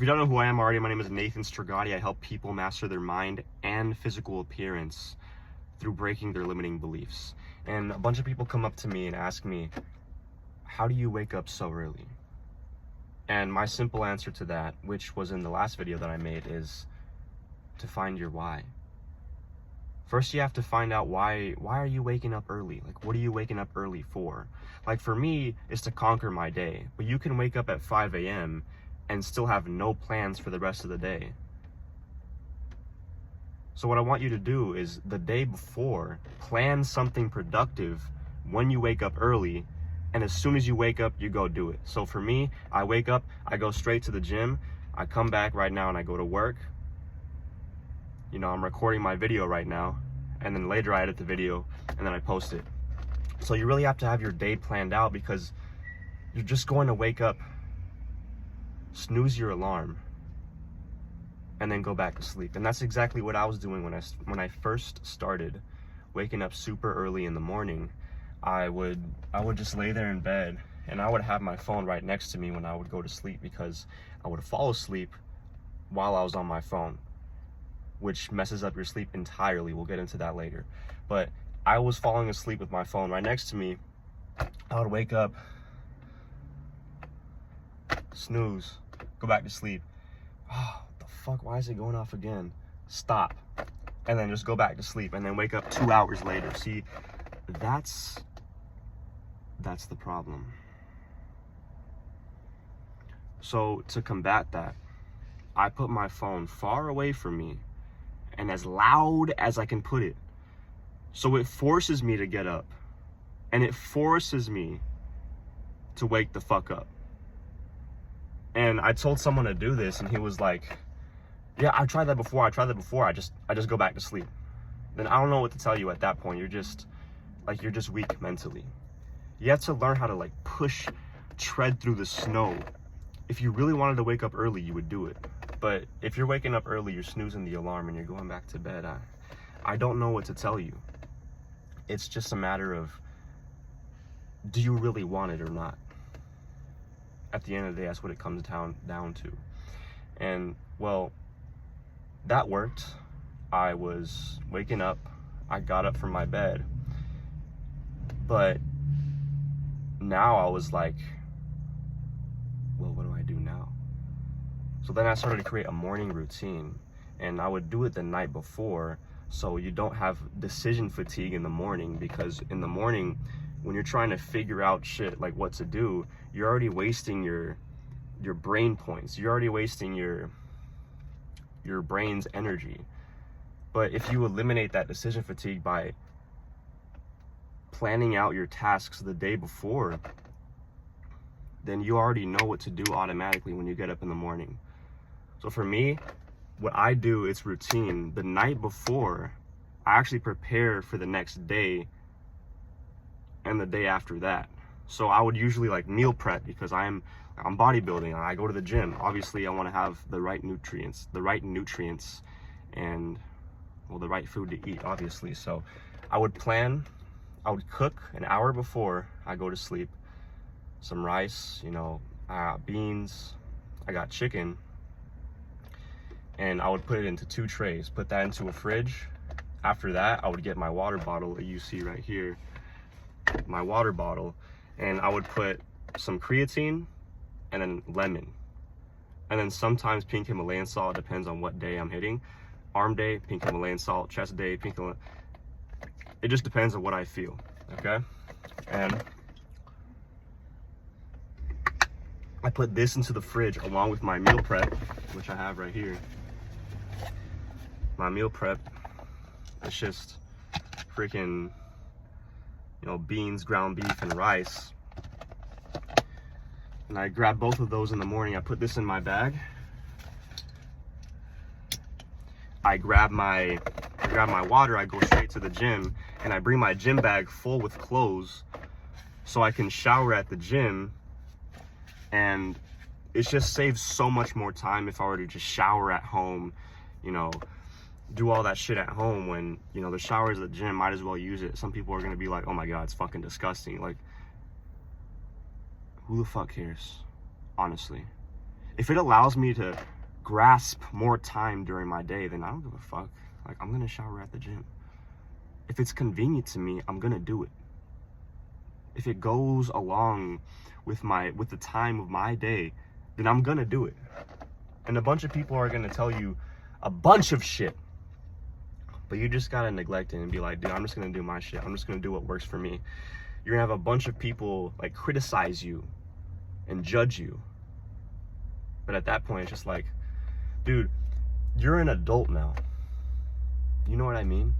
If you don't know who I am already, my name is Nathan Sdrigotti. I help people master their mind and physical appearance through breaking their limiting beliefs. And a bunch of people come up to me and ask me, how do you wake up so early? And my simple answer to that, which was in the last video that I made, is to find your why. First, you have to find out why are you waking up early? Like, what are you waking up early for? Like, for me, it's to conquer my day. But you can wake up at 5 a.m. and still have no plans for the rest of the day. So what I want you to do is, the day before, plan something productive when you wake up early, and as soon as you wake up, you go do it. So for me, I wake up, I go straight to the gym, I come back right now and I go to work. You know, I'm recording my video right now, and then later I edit the video and then I post it. So you really have to have your day planned out, because you're just going to wake up, snooze your alarm, and then go back to sleep. And that's exactly what I was doing when I first started waking up super early in the morning. I would just lay there in bed, and I would have my phone right next to me when I would go to sleep, because I would fall asleep while I was on my phone, which messes up your sleep entirely. We'll get into that later. But I was falling asleep with my phone right next to me. I would wake up, snooze, go back to sleep. Oh, what the fuck, why is it going off again? Stop, and then just go back to sleep, and then wake up 2 hours later. See, that's the problem. So to combat that, I put my phone far away from me and as loud as I can put it. So it forces me to get up, and it forces me to wake the fuck up. And I told someone to do this, and he was like, yeah, I tried that before, I just go back to sleep. Then I don't know what to tell you at that point. You're just weak mentally. You have to learn how to like tread through the snow. If you really wanted to wake up early, you would do it. But if you're waking up early, you're snoozing the alarm and you're going back to bed, I don't know what to tell you. It's just a matter of, do you really want it or not? At the end of the day, that's what it comes down to. And well, that worked. I was waking up, I got up from my bed, but now I was like, well, what do I do now? So then I started to create a morning routine, and I would do it the night before, so you don't have decision fatigue in the morning. Because in the morning, when you're trying to figure out shit like what to do, you're already wasting your brain points. You're already wasting your brain's energy. But if you eliminate that decision fatigue by planning out your tasks the day before, then you already know what to do automatically when you get up in the morning. So for me, what I do, it's routine. The night before, I actually prepare for the next day and the day after that. So I would usually like meal prep, because I'm bodybuilding, I go to the gym. Obviously I want to have the right nutrients and, well, the right food to eat, obviously. So I would cook an hour before I go to sleep, some rice, you know, beans, I got chicken, and I would put it into 2 trays, put that into a fridge. After that, I would get my water bottle that you see right here, my water bottle, and I would put some creatine and then lemon, and then sometimes pink Himalayan salt. It depends on what day I'm hitting. Arm day, pink Himalayan salt. Chest day, pink Himalayan. It just depends on what I feel, okay? And I put this into the fridge along with my meal prep, which I have right here. My meal prep, it's just freaking, you know, beans, ground beef, and rice. And I grab both of those in the morning. I put this in my bag. I grab my water, I go straight to the gym, and I bring my gym bag full with clothes so I can shower at the gym. And it just saves so much more time if I were to just shower at home, you know, do all that shit at home, when, you know, the showers at the gym, might as well use it. Some people are gonna be like, oh my god, it's fucking disgusting. Like, who the fuck cares? Honestly, If it allows me to grasp more time during my day, then I don't give a fuck. Like, I'm gonna shower at the gym. If it's convenient to me, I'm gonna do it. If it goes along with the time of my day, then I'm gonna do it. And a bunch of people are gonna tell you a bunch of shit, but you just gotta neglect it and be like, dude, I'm just gonna do my shit. I'm just gonna do what works for me. You're gonna have a bunch of people like criticize you and judge you. But at that point, it's just like, dude, you're an adult now. You know what I mean?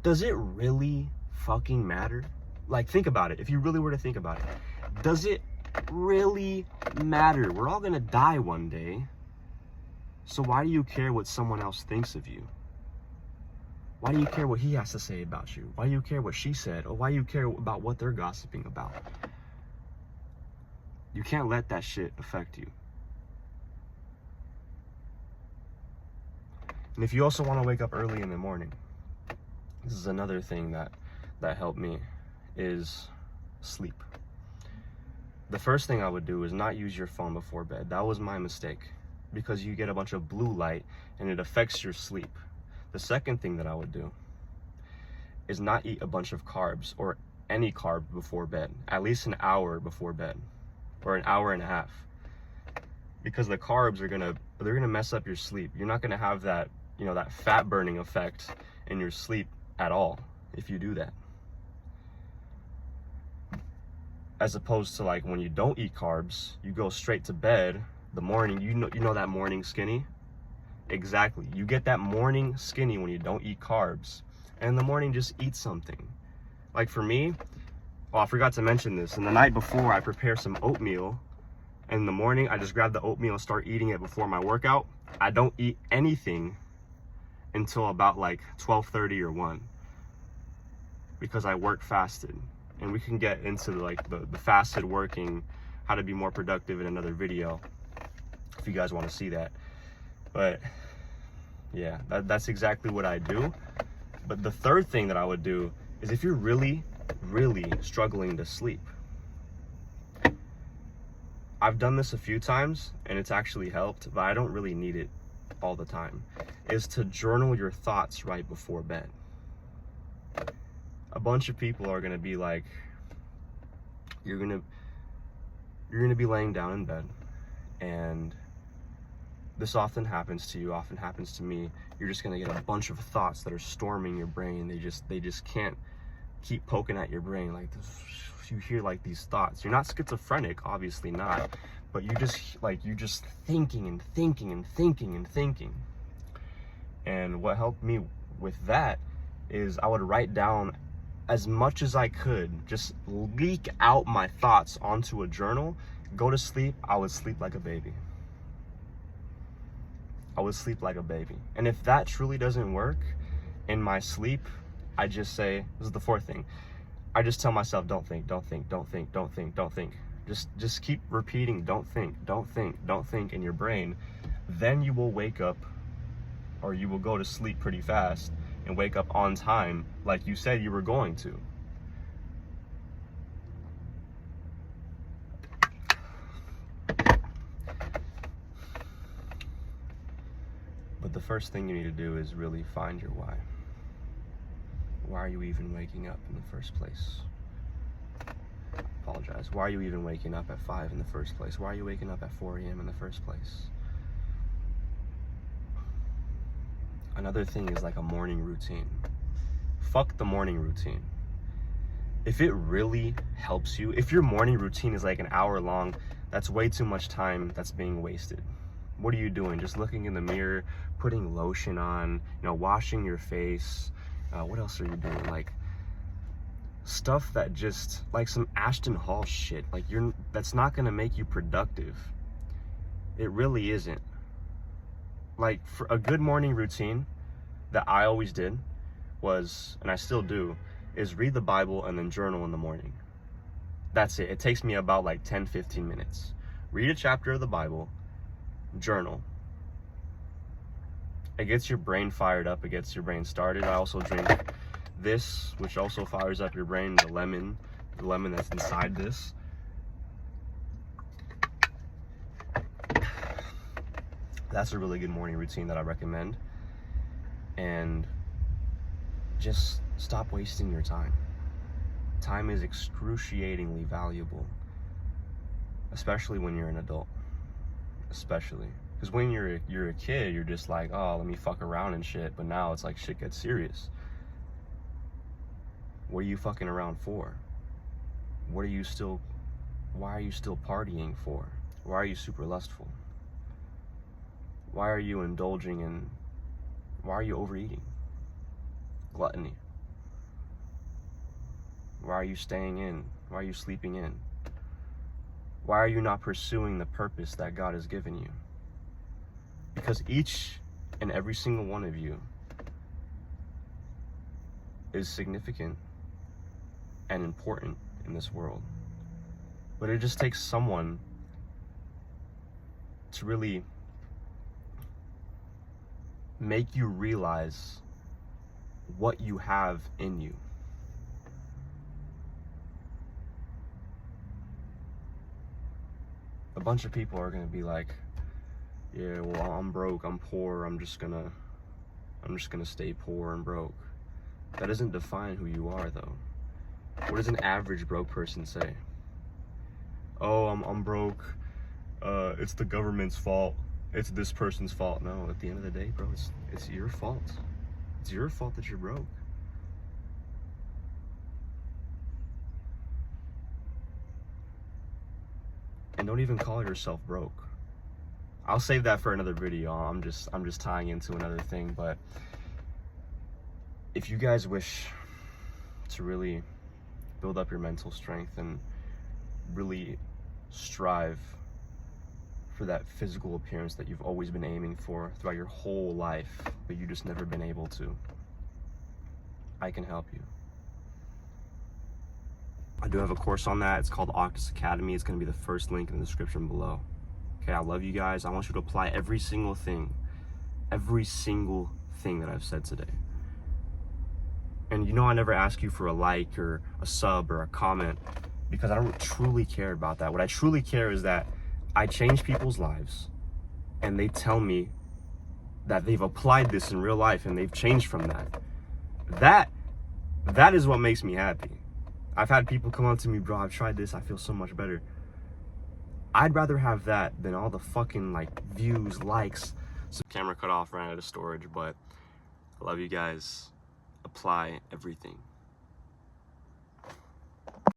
Does it really fucking matter? Like, think about it. If you really were to think about it, does it really matter? We're all gonna die one day. So why do you care what someone else thinks of you? Why do you care what he has to say about you? Why do you care what she said? Or why do you care about what they're gossiping about? You can't let that shit affect you. And if you also want to wake up early in the morning, this is another thing that helped me, is sleep. The first thing I would do is not use your phone before bed. That was my mistake, because you get a bunch of blue light and it affects your sleep. The second thing that I would do is not eat a bunch of carbs or any carb before bed, at least an hour before bed, or an hour and a half, because the carbs are they're gonna mess up your sleep. You're not gonna have that, you know, that fat burning effect in your sleep at all if you do that. As opposed to like when you don't eat carbs, you go straight to bed the morning, you know that morning skinny? Exactly. You get that morning skinny when you don't eat carbs. And in the morning, just eat something. Like for me, well, I forgot to mention this. And the night before, I prepare some oatmeal. And in the morning, I just grab the oatmeal and start eating it before my workout. I don't eat anything until about like 12:30 or 1. Because I work fasted. And we can get into like the fasted working, how to be more productive in another video, if you guys want to see that. But yeah, that's exactly what I do. But the third thing that I would do is, if you're really, really struggling to sleep, I've done this a few times and it's actually helped, but I don't really need it all the time, is to journal your thoughts right before bed. A bunch of people are gonna be like, you're gonna be laying down in bed, and this often happens to you, often happens to me. You're just gonna get a bunch of thoughts that are storming your brain. They just can't keep poking at your brain like this. You hear like these thoughts. You're not schizophrenic, obviously not, but you're just thinking and thinking and thinking and thinking. And what helped me with that is I would write down as much as I could, just leak out my thoughts onto a journal. Go to sleep, I would sleep like a baby. I would sleep like a baby. And if that truly doesn't work in my sleep, I just say, this is the fourth thing, I just tell myself, don't think, don't think, don't think, don't think, don't think. Just keep repeating, don't think, don't think, don't think in your brain. Then you will wake up, or you will go to sleep pretty fast and wake up on time like you said you were going to. But the first thing you need to do is really find your why. Why are you even waking up in the first place? Apologize. Why are you even waking up at 5 in the first place? Why are you waking up at 4 a.m. in the first place? Another thing is like a morning routine. Fuck the morning routine. If it really helps you, if your morning routine is like an hour long, that's way too much time that's being wasted. What are you doing? Just looking in the mirror, putting lotion on, washing your face. What else are you doing? Like stuff that just, like some Ashton Hall shit. Like that's not gonna make you productive. It really isn't. Like for a good morning routine that I always did was, and I still do, is read the Bible and then journal in the morning. That's it. It takes me about like 10-15 minutes. Read a chapter of the Bible, journal. It gets your brain fired up. It gets your brain started. I also drink this, which also fires up your brain, the lemon that's inside this. That's a really good morning routine that I recommend. And just stop wasting your time. Time is excruciatingly valuable, especially when you're an adult. Especially because when you're a kid, you're just like, oh, let me fuck around and shit. But now it's like shit gets serious. What are you fucking around for? Why are you still partying for? Why are you super lustful? Why are you indulging in, why are you overeating? Gluttony. Why are you staying in? Why are you sleeping in? Why are you not pursuing the purpose that God has given you? Because each and every single one of you is significant and important in this world. But it just takes someone to really make you realize what you have in you. A bunch of people are gonna be like, yeah, well, I'm broke, I'm poor, I'm just gonna stay poor and broke. That doesn't define who you are, though. What does an average broke person say? Oh, I'm broke, it's the government's fault, it's this person's fault. No, at the end of the day, bro, it's your fault. It's your fault that you're broke. And don't even call yourself broke. I'll save that for another video. I'm just tying into another thing, but if you guys wish to really build up your mental strength and really strive for that physical appearance that you've always been aiming for throughout your whole life, but you just never been able to, I can help you. I do have a course on that. It's called Octus Academy. It's going to be the first link in the description below. Okay, I love you guys. I want you to apply every single thing that I've said today. And you know I never ask you for a like or a sub or a comment because I don't truly care about that. What I truly care is that I change people's lives and they tell me that they've applied this in real life and they've changed from that. That is what makes me happy. I've had people come up to me, bro, I've tried this, I feel so much better. I'd rather have that than all the fucking like views, likes. So camera cut off, ran out of storage, but I love you guys. Apply everything.